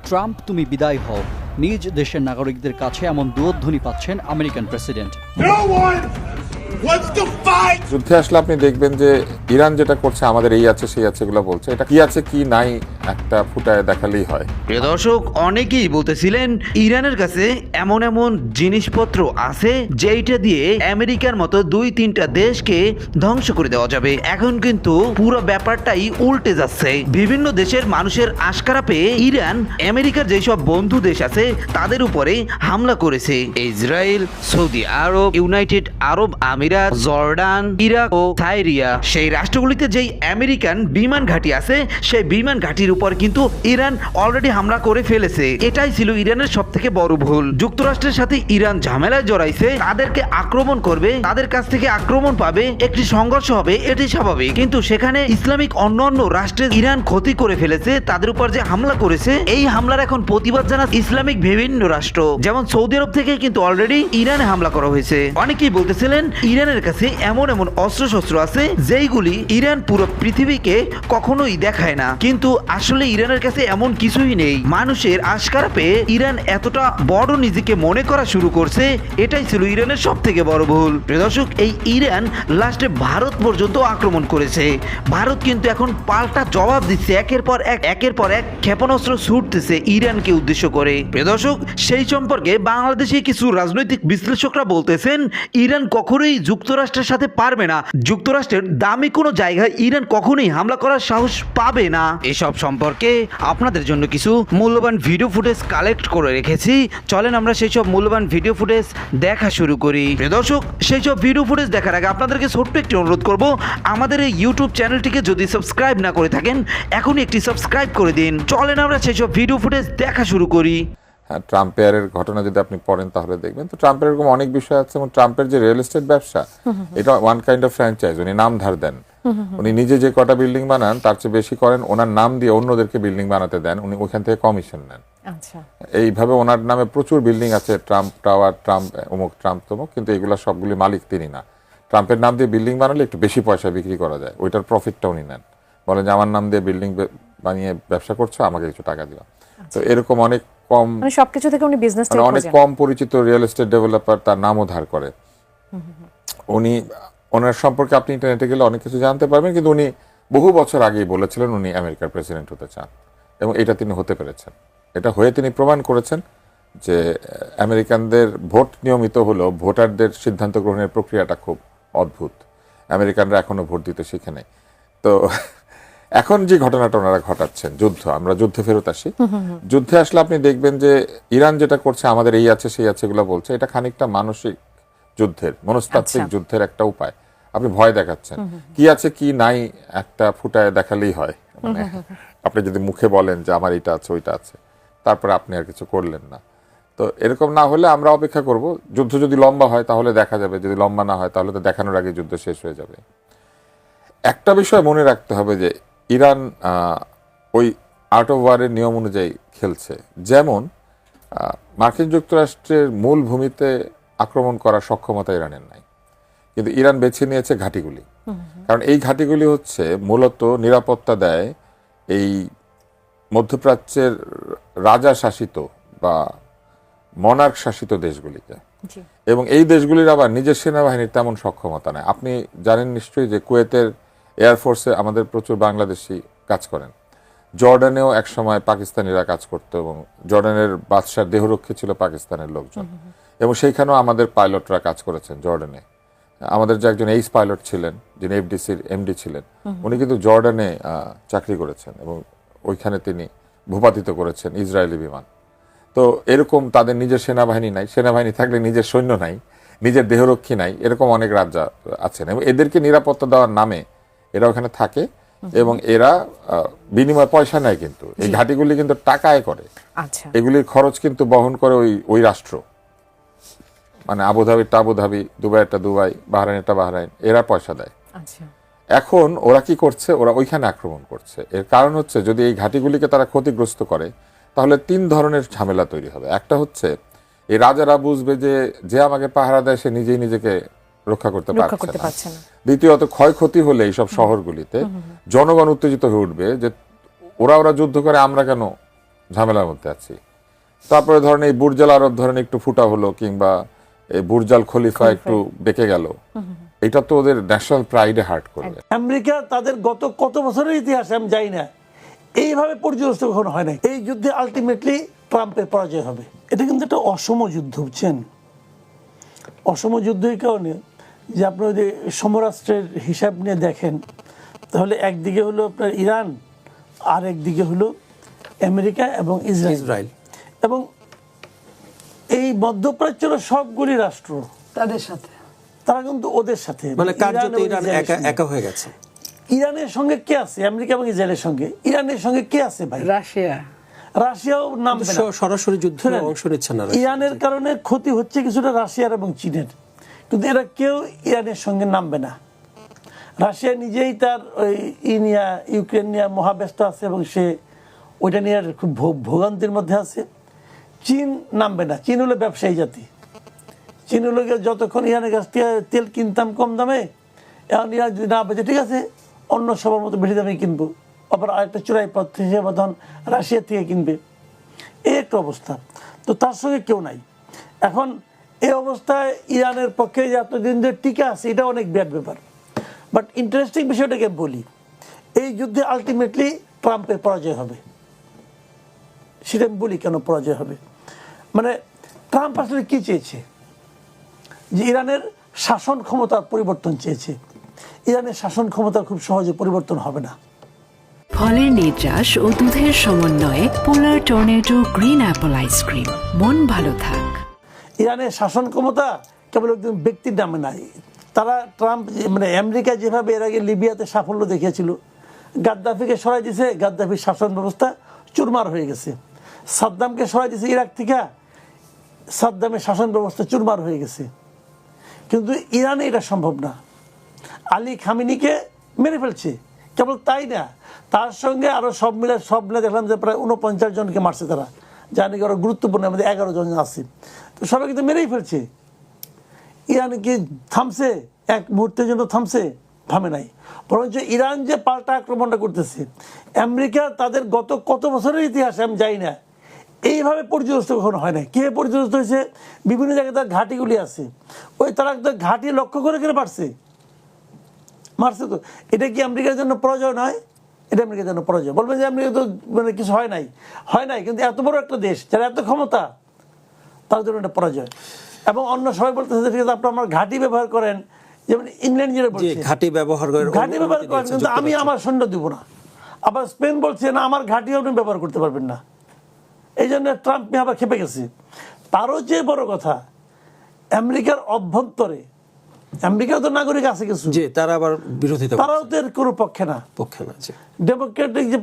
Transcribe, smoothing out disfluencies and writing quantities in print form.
Trump তুমি বিদায় হও, নিজ দেশের নাগরিকদের কাছে এমন দুয়োধ্বনি পাচ্ছেন আমেরিকান প্রেসিডেন্ট। যুদ্ধে আসলে আপনি দেখবেন যে ইরান যেটা করছে আমাদের এই আছে সেই আছে এগুলো বলছে, এটা কি আছে কি নাই একটা ফুটায় দেখালেই হয়। প্রিয় দর্শক, অনেকেই বলতেছিলেন ইরানের কাছে এমন এমন জিনিসপত্র আছে যেটা দিয়ে আমেরিকার মতো 2-3টা দেশকে ধ্বংস করে দেওয়া যাবে। এখন কিন্তু পুরো ব্যাপারটাই উল্টে যাচ্ছে। বিভিন্ন দেশের মানুষের আশকারা পেয়ে ইরান আমেরিকার যেসব বন্ধু দেশ আছে তাদের উপরে হামলা করেছে। ইসরায়েল, সৌদি আরব, ইউনাইটেড আরব আমিরাত, জর্ডান, ইরাক ও সাইরিয়া, সেই রাষ্ট্রগুলিতে যেই আমেরিকান বিমান ঘাঁটি আছে সেই বিমান ঘাঁটির উপর কিন্তু ইরান অলরেডি হামলা করে ফেলেছে। এটাই ছিল ইরানের সব থেকে বড় ভুল। যুক্তরাষ্ট্রের সাথে ইরান ঝামেলায় জড়াইছে, তাদেরকে আক্রমণ করবে, তাদের কাছ থেকে আক্রমণ পাবে, একটি সংঘর্ষ হবে, এটি স্বাভাবিক। কিন্তু সেখানে ইসলামিক অন্যান্য রাষ্ট্রে ইরান ক্ষতি করে ফেলেছে, তাদের উপর যে হামলা করেছে এই হামলার এখন প্রতিবাদ জানাচ্ছে ইসলামিক বিভিন্ন রাষ্ট্র, যেমন সৌদি আরব থেকে কিন্তু অলরেডি ইরানে হামলা করা হয়েছে। অনেকেই বলতেছিলেন ইরানের কাছে এমন এমন অস্ত্রশস্ত্র আছে যেইগুলি ইরান পুরো পৃথিবীকে কখনোই দেখায় না, কিন্তু আসলে ইরানের কাছে এমন কিছুই নেই। মানুষের আশকারা পেয়ে ইরান এতটা বড় নিজেকে মনে করা শুরু করছে, এটাই ছিল ইরানের সব থেকে বড় ভুল। প্রিয় দর্শক, এই ইরান লাস্টে ভারত পর্যন্ত আক্রমণ করেছে। ভারত কিন্তু এখন পাল্টা জবাব দিচ্ছে, একের পর এক ক্ষেপণাস্ত্র ছুটতেছে ইরানকে উদ্দেশ্য করে। প্রিয় দর্শক, সেই সম্পর্কে বাংলাদেশে কিছু রাজনৈতিক বিশ্লেষকরা বলতেছেন ইরান কখনোই যুক্তরাষ্ট্রের সাথে পারবে না, যুক্তরাষ্ট্রের দামি কোনো জায়গায় ইরান কখনোই হামলা করার সাহস পাবে না। এসব সম্পর্কে আপনাদের জন্য কিছু মূল্যবান ভিডিও ফুটেজ কালেক্ট করে রেখেছি, চলেন আমরা সেই সব মূল্যবান ভিডিও ফুটেজ দেখা শুরু করি। প্রিয় দর্শক, সেই সব ভিডিও ফুটেজ দেখার আগে আপনাদেরকে ছোট্ট একটি অনুরোধ করব, আমাদের এই ইউটিউব চ্যানেলটিকে যদি সাবস্ক্রাইব না করে থাকেন এখনই একটি সাবস্ক্রাইব করে দিন। চলেন আমরা সেই সব ভিডিও ফুটেজ দেখা শুরু করি। হ্যাঁ, ট্রাম্পের ঘটনা যদি আপনি পড়েন তাহলে দেখবেন তো ট্রাম্পের এরকম অনেক বিষয় আছে। এবং ট্রাম্পের যে রিয়েল এস্টেট ব্যবসা, এটা ওয়ান কাইন্ড অফ ফ্র্যাঞ্চাইজ। উনি নাম ধার দেন, উনি নিজে যে কটা বিল্ডিং বানান তার চেয়ে বেশি করেন, ওনার নাম দিয়ে অন্যদেরকে বিল্ডিং বানাতে দেন, উনি ওখান থেকে কমিশন নেন। এইভাবে ওনার নামে প্রচুর বিল্ডিং আছে, ট্রাম্প টাওয়ার, ট্রাম্প অমুক, ট্রাম্প তমুক, কিন্তু এগুলো সবগুলি মালিক তিনি না। ট্রাম্পের নাম দিয়ে বিল্ডিং বানালে একটু বেশি পয়সা বিক্রি করা যায়, ওইটার প্রফিটটা উনি নেন, বলেন যে আমার নাম দিয়ে বিল্ডিং বানিয়ে ব্যবসা করছো, আমাকে কিছু টাকা দিও। তো এরকম অনেক কম, সবকিছু থেকে উনি বিজনেস অনেক কম পরিচিত রিয়েল এস্টেট ডেভেলপার তার নামও ধার করে। উনি, ওনার সম্পর্কে আপনি ইন্টারনেটে গেলে অনেক কিছু জানতে পারবেন, কিন্তু উনি বহু বছর আগেই বলেছিলেন উনি আমেরিকার প্রেসিডেন্ট হতে চান, এবং এটা তিনি হতে পেরেছেন। এটা হয়ে তিনি প্রমাণ করেছেন যে আমেরিকানদের ভোট নিয়মিত হলেও ভোটারদের সিদ্ধান্ত গ্রহণের প্রক্রিয়াটা খুব অদ্ভুত। আমেরিকানরা এখনো ভোট দিতে শিখে নেই। তো এখন যে ঘটনাটা ওনারা ঘটাচ্ছেন, যুদ্ধ, আমরা যুদ্ধে ফেরত আসি। যুদ্ধে আসলে আপনি দেখবেন যে ইরান যেটা করছে আমাদের এই আছে সেই আছে এগুলো বলছে, এটা খানিকটা মানসিক যুদ্ধের, মনস্তাত্ত্বিক যুদ্ধের একটা উপায়। আপনি ভয় দেখাচ্ছেন, কি আছে কি নাই একটা ফুটায় দেখালেই হয়। মানে আপনি যদি মুখে বলেন যে আমার এটা আছে ওইটা আছে, তারপরে আপনি আর কিছু করলেন না। তো এরকম না হলে আমরা অপেক্ষা করব, যুদ্ধ যদি লম্বা হয় তাহলে দেখা যাবে, যদি লম্বা না হয় তাহলে তো দেখানোর আগে যুদ্ধ শেষ হয়ে যাবে। একটা বিষয় মনে রাখতে হবে যে ইরান ওই আর্ট অফ ওয়ারের নিয়ম অনুযায়ী খেলছে। যেমন মার্কিন যুক্তরাষ্ট্রের মূল ভূমিতে আক্রমণ করার সক্ষমতা ইরানের নাই, কিন্তু ইরান বেছে নিয়েছে ঘাঁটিগুলি। কারণ এই ঘাঁটিগুলি হচ্ছে মূলত নিরাপত্তা দেয় এই মধ্যপ্রাচ্যের রাজা শাসিত বা মনার্ক শাসিত দেশগুলিকে, এবং এই দেশগুলির আবার নিজের সেনাবাহিনীর তেমন সক্ষমতা নেই। আপনি জানেন নিশ্চয়ই যে কুয়েতের এয়ারফোর্সে আমাদের প্রচুর বাংলাদেশি কাজ করেন, জর্ডানেও একসময় পাকিস্তানিরা কাজ করতো, এবং জর্ডানের বাদশার দেহরক্ষী ছিল পাকিস্তানের লোকজন, এবং সেইখানেও আমাদের পাইলটরা কাজ করেছেন জর্ডানে। আমাদের যে একজন এইস পাইলট ছিলেন, যিনি এফডিসির এমডি ছিলেন, উনি কিন্তু জর্ডানে চাকরি করেছেন, এবং ওইখানে তিনি ভূপাতিত করেছেন ইসরায়েলি বিমান। তো এরকম তাদের নিজের সেনাবাহিনী নাই, সেনাবাহিনী থাকলে নিজের সৈন্য নাই, নিজের দেহরক্ষী নাই, এরকম অনেক রাজ্য আছেন, এবং এদেরকে নিরাপত্তা দেওয়ার নামে এরা ওখানে থাকে, এবং এরা বিনিময় পয়সা নেয়, কিন্তু এই ঘাঁটিগুলি কিন্তু টাকায় করে। এগুলির খরচ কিন্তু বহন করে ওই রাষ্ট্র, মানে আবুধাবিটা আবুধাবি, দুবাইটা দুবাই, বাহরাইনটা বাহরাইন, এরা পয়সা দেয়। এখন ওরা কি করছে, ওরা ওইখানে আক্রমণ করছে। এর কারণ হচ্ছে যদি এই ঘাঁটিগুলিকে তারা ক্ষতিগ্রস্ত করে তাহলে 3 ধরনের ঝামেলা তৈরি হবে। একটা হচ্ছে এই রাজারা বুঝবে যে আমাকে পাহারা দেয় সে নিজেই নিজেকে রক্ষা করতে পারছে না। দ্বিতীয়ত ক্ষয়ক্ষতি হলে এইসব শহরগুলিতে জনগণ উত্তেজিত হয়ে উঠবে যে ওরা যুদ্ধ করে, আমরা কেন ঝামেলার মধ্যে আছি। তারপরে ধরেন এই বুর্জাল আরব ধরেন একটু ফুটা হলো, কিংবা এই বুর্জাল খলিফা একটু বেঁকে গেল, এটা তো ওদের ন্যাশনাল প্রাইডে হার্ট করবে। আমেরিকা তাদের গত কত বছরের ইতিহাসে আমি যাই না এইভাবে পর্যদস্ত কখনো হয় না। এই যুদ্ধে আলটিমেটলি ট্রাম্পের পরাজয় হবে। এটা কিন্তু একটা অসম যুদ্ধ, বুঝছেন? অসম যুদ্ধ এই কারণে যে আপনি যদি সমরাষ্ট্রের হিসাব নিয়ে দেখেন, তাহলে একদিকে হলো আপনার ইরান, আর একদিকে হলো আমেরিকা এবং ইসরায়েল। এবং এই মধ্যপ্রাচ্যের সবগুলি রাষ্ট্র তাদের সাথে, তারা কিন্তু ওদের সাথে, মানে কার্যত এবং ইরান ইসরায়েলের সঙ্গে। একা হয়ে গেছে। ইরানের সঙ্গে কে আছে? আমেরিকা এবং ইসরায়েলের সঙ্গে। ইরানের সঙ্গে কে আছে ভাই? রাশিয়াও নামবে না, সরাসরি যুদ্ধে শুনেন, অংশ নিচ্ছে না। ইরানের কারণে ক্ষতি হচ্ছে কিছুটা রাশিয়ার এবং চীনের, কিন্তু এরা কেউ ইরানের সঙ্গে নামবে না। রাশিয়া নিজেই তার ওই নিয়ে ইউক্রেন নিয়ে মহাব্যস্ত আছে এবং সে ওইটা নিয়ে খুব ভোগান্তির মধ্যে আছে। চীন নামবে না। চীন হলো ব্যবসায়ী জাতি। চীন হলো যতক্ষণ ইরানের কাছ থেকে তেল কিনতাম কম দামে, এখন ইরান যদি না বেঁচে ঠিক আছে অন্য সবার মতো বেশি দামে কিনবো, আবার আরেকটা চোরাই পথ হিসেবে তখন রাশিয়া থেকে কিনবে, এই একটা অবস্থা। তো তার সঙ্গে কেউ নাই। এখন এই অবস্থায় ইরানের পক্ষে যে এতদিন ধরে টিকা আছে এটা অনেক বিরাট ব্যাপার। বাট ইন্টারেস্টিং বিষয়টাকে বলি, এই যুদ্ধে আলটিমেটলি ট্রাম্পের পরাজয় হবে। সেটা আমি বলি কেন পরাজয় হবে। মানে ট্রাম্প আসলে কি চেয়েছে? যে ইরানের শাসন ক্ষমতার পরিবর্তন চেয়েছে। ইরানের শাসন ক্ষমতা খুব সহজে পরিবর্তন হবে না। ফলের নির্যাস ও দুধের সমন্বয়ে পোলার টর্নেডো গ্রিন অ্যাপল আইসক্রিম। মন ভালো থাক। ইরানের শাসন ক্ষমতা কেবল একজন ব্যক্তির নামে নাই। তারা ট্রাম্প মানে আমেরিকা যেভাবে এর আগে লিবিয়াতে সাফল্য দেখিয়েছিল, গাদ্দাফিকে সরাই দিয়েছে, গাদ্দাফির শাসন ব্যবস্থা চুরমার হয়ে গেছে। সাদ্দামকে সরাই দিয়েছে ইরাক থেকে, সাদ্দামের শাসন ব্যবস্থা চুরমার হয়ে গেছে। কিন্তু ইরানে এটা সম্ভব না। আলী খামিনিকে মেরে ফেলছে। কেবল তাই না, তার সঙ্গে আরো সব মিলে দেখলাম যে প্রায় 49 জনকে মারছে তারা, জানি আরো গুরুত্বপূর্ণ আমাদের 11 জন আছে। তো সবাই কিন্তু মেরেই ফেলছে। ইরান কি থামছে? এক মুহূর্তের জন্য থামছে? থামে নাই। বরঞ্চ ইরান যে পাল্টা আক্রমণটা করতেছে, আমেরিকা তাদের গত কত বছরের ইতিহাসে আমি যাই না এইভাবে পর্যদস্ত কখনো হয় না। কিভাবে পর্যদস্ত হয়েছে? বিভিন্ন জায়গায় তার ঘাঁটিগুলি আছে, ওই তারা ঘাঁটি লক্ষ্য করে মারছে। তো এটা কি আমেরিকার জন্য পরাজয় নয়? এটা আমেরিকার জন্য পরাজয়। বলবেন যে আমেরিকা তো মানে কিছু হয় নাই, কিন্তু এত বড় একটা দেশ যারা এত ক্ষমতা, তার জন্য এটা পরাজয়। এবং অন্য সবাই বলতেছে ঠিক আছে আপনার আমার ঘাঁটি ব্যবহার করেন, যেমন ইংল্যান্ড যেটা বলছে ঘাঁটি ব্যবহার করেন, কিন্তু আমি আমার সৈন্য দিব না। আবার স্পেন বলছে না আমার ঘাঁটিও আপনি ব্যবহার করতে পারবেন না। এই জন্য ট্রাম্প আবার খেপে গেছে। তারও যে বড় কথা, আমেরিকার অভ্যন্তরে আমেরিকার তো নাগরিক আছে কিছু, তারা আবার বিরোধিতা, তারাও তো এর কোনো পক্ষে না। পক্ষে না। ডেমোক্রেটিক যে